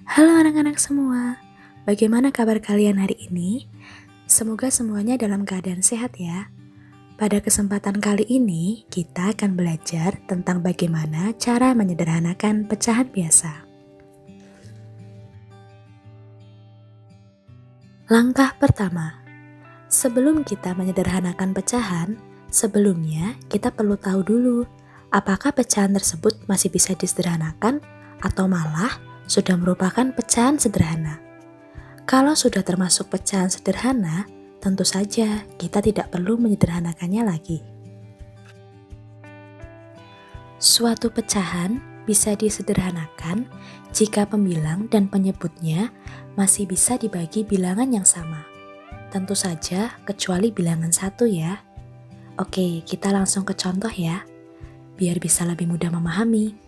Halo anak-anak semua, bagaimana kabar kalian hari ini? Semoga semuanya dalam keadaan sehat ya. Pada kesempatan kali ini, kita akan belajar tentang bagaimana cara menyederhanakan pecahan biasa. Langkah pertama, sebelum kita menyederhanakan pecahan, sebelumnya kita perlu tahu dulu apakah pecahan tersebut masih bisa disederhanakan atau malah sudah merupakan pecahan sederhana. Kalau sudah termasuk pecahan sederhana, tentu saja kita tidak perlu menyederhanakannya lagi. Suatu pecahan bisa disederhanakan jika pembilang dan penyebutnya masih bisa dibagi bilangan yang sama. Tentu saja kecuali bilangan 1 ya. Oke, kita langsung ke contoh ya, biar bisa lebih mudah memahami.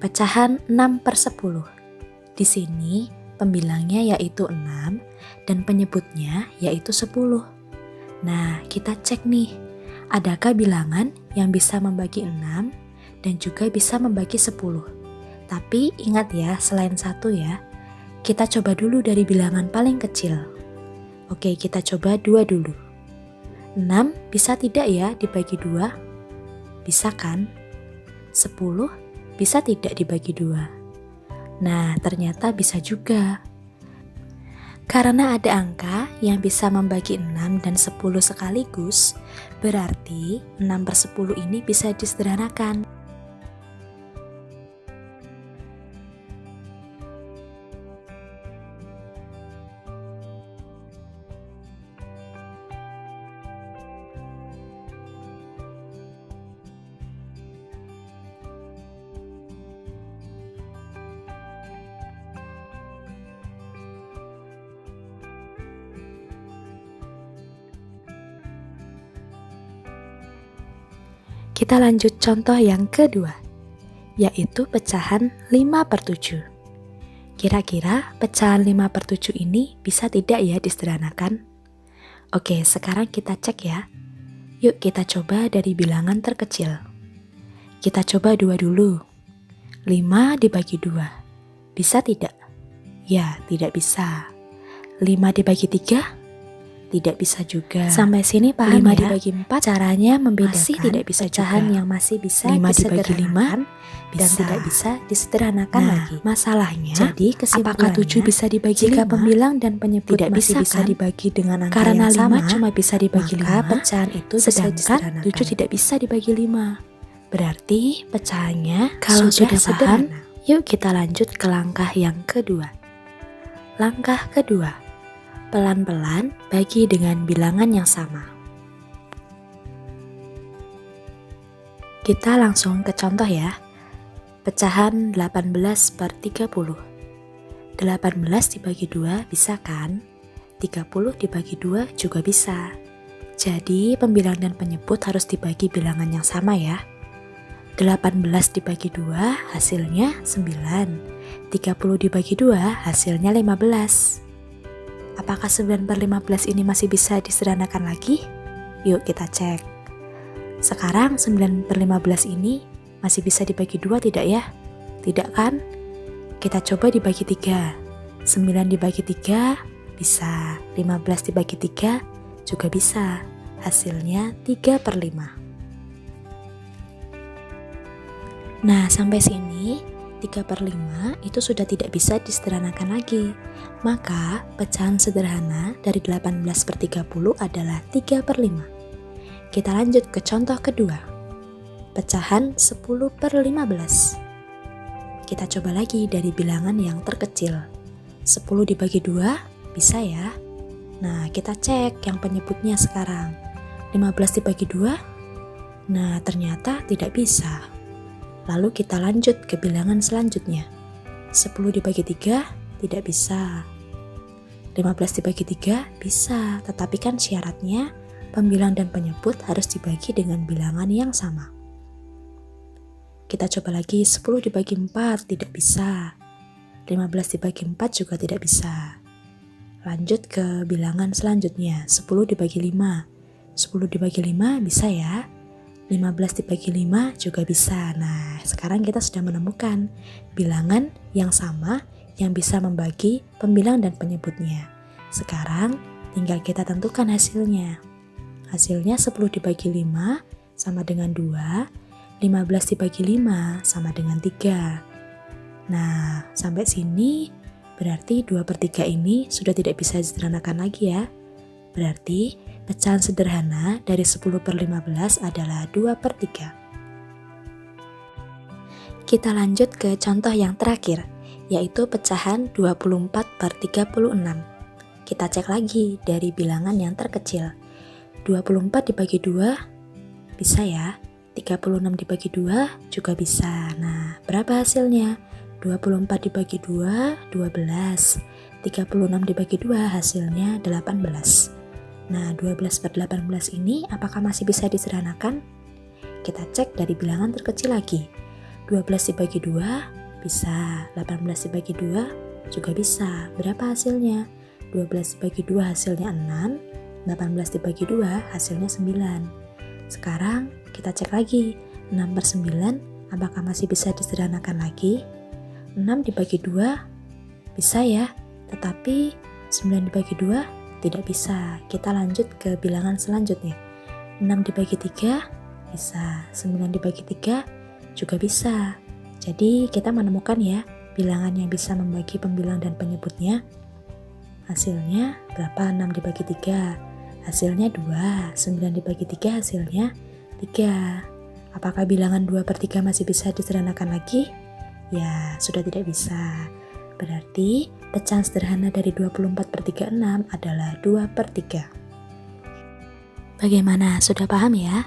Pecahan 6/10. Di sini pembilangnya yaitu 6 dan penyebutnya yaitu 10. Nah, kita cek nih, adakah bilangan yang bisa membagi 6 dan juga bisa membagi 10? Tapi ingat ya, selain 1 ya, kita coba dulu dari bilangan paling kecil. Oke, kita coba 2 dulu. 6 bisa tidak ya dibagi 2? Bisa kan? 10 bisa tidak dibagi 2? Nah, ternyata bisa juga. Karena ada angka yang bisa membagi 6 dan 10 sekaligus, berarti 6/10 ini bisa disederhanakan. Kita lanjut contoh yang kedua, yaitu pecahan 5/7. Kira-kira pecahan 5/7 ini bisa tidak ya disederhanakan? Oke, sekarang kita cek ya. Yuk kita coba dari bilangan terkecil. Kita coba 2 dulu. 5 dibagi 2. Bisa tidak? Ya, tidak bisa. 5 dibagi 3? Tidak bisa juga. Sampai sini paham 5 ya? Dibagi 4 caranya membedakan masih tidak bisa pecahan juga. Yang masih bisa 5 dibagi 5 dan tidak bisa disederhanakan lagi. Masalahnya, jadi apakah 7 bisa dibagi jika 5? Pembilang dan penyebut tidak masih bisa dibagi dengan angka karena yang sama, 5 cuma bisa dibagi 5, pecahan itu sedangkan 7 tidak bisa dibagi 5. Berarti pecahannya kalau sudah paham, yuk kita lanjut ke langkah yang kedua. Langkah kedua, pelan-pelan bagi dengan bilangan yang sama. Kita langsung ke contoh ya. Pecahan 18/30. 18 dibagi 2 bisa kan? 30 dibagi 2 juga bisa. Jadi pembilang dan penyebut harus dibagi bilangan yang sama ya. 18 dibagi 2 hasilnya 9. 30 dibagi 2 hasilnya 15. Apakah 9/15 ini masih bisa disederhanakan lagi? Yuk kita cek. Sekarang 9/15 ini masih bisa dibagi 2 tidak ya? Tidak kan? Kita coba dibagi 3. 9 dibagi 3 bisa. 15 dibagi 3 juga bisa. Hasilnya 3/5. Nah, sampai sini 3/5 itu sudah tidak bisa disederhanakan lagi. Maka pecahan sederhana dari 18/30 adalah 3/5. Kita lanjut ke contoh kedua. Pecahan 10/15. Kita coba lagi dari bilangan yang terkecil. 10 dibagi 2 bisa ya. Nah, kita cek yang penyebutnya sekarang. 15 dibagi 2. Nah, ternyata tidak bisa. Lalu kita lanjut ke bilangan selanjutnya. 10 dibagi 3 tidak bisa. 15 dibagi 3 bisa, tetapi kan syaratnya pembilang dan penyebut harus dibagi dengan bilangan yang sama. Kita coba lagi, 10 dibagi 4 tidak bisa. 15 dibagi 4 juga tidak bisa. Lanjut ke bilangan selanjutnya, 10 dibagi 5. 10 dibagi 5 bisa ya. 15 dibagi 5 juga bisa. Nah, sekarang kita sudah menemukan bilangan yang sama yang bisa membagi pembilang dan penyebutnya. Sekarang tinggal kita tentukan hasilnya. Hasilnya 10 dibagi 5 sama dengan 2, 15 dibagi 5 sama dengan 3. Nah, sampai sini berarti 2/3 ini sudah tidak bisa disederhanakan lagi ya. Berarti pecahan sederhana dari 10/15 adalah 2/3. Kita lanjut ke contoh yang terakhir, yaitu pecahan 24/36. Kita cek lagi dari bilangan yang terkecil. 24 dibagi 2 bisa ya, 36 dibagi 2 juga bisa. Nah, berapa hasilnya? 24 dibagi 2, 12. 36 dibagi 2 hasilnya 18. Nah, 12/18 ini apakah masih bisa disederhanakan? Kita cek dari bilangan terkecil lagi. 12 dibagi 2 bisa, 18 dibagi 2 juga bisa. Berapa hasilnya? 12 dibagi 2 hasilnya 6, 18 dibagi 2 hasilnya 9. Sekarang kita cek lagi, 6/9 apakah masih bisa disederhanakan lagi? 6 dibagi 2 bisa ya, tetapi 9 dibagi 2 tidak bisa. Kita lanjut ke bilangan selanjutnya. 6 dibagi 3 bisa, 9 dibagi 3 juga bisa. Jadi kita menemukan ya bilangan yang bisa membagi pembilang dan penyebutnya. Hasilnya berapa? 6 dibagi 3 hasilnya 2, 9 dibagi 3 hasilnya 3. Apakah bilangan 2/3 masih bisa disederhanakan lagi? Ya, sudah tidak bisa. Berarti pecahan sederhana dari 24/36 adalah 2/3. Bagaimana? Sudah paham ya?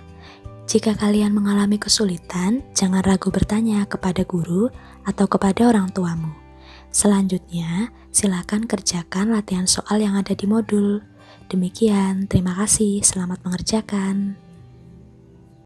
Jika kalian mengalami kesulitan, jangan ragu bertanya kepada guru atau kepada orang tuamu. Selanjutnya, silakan kerjakan latihan soal yang ada di modul. Demikian, terima kasih. Selamat mengerjakan.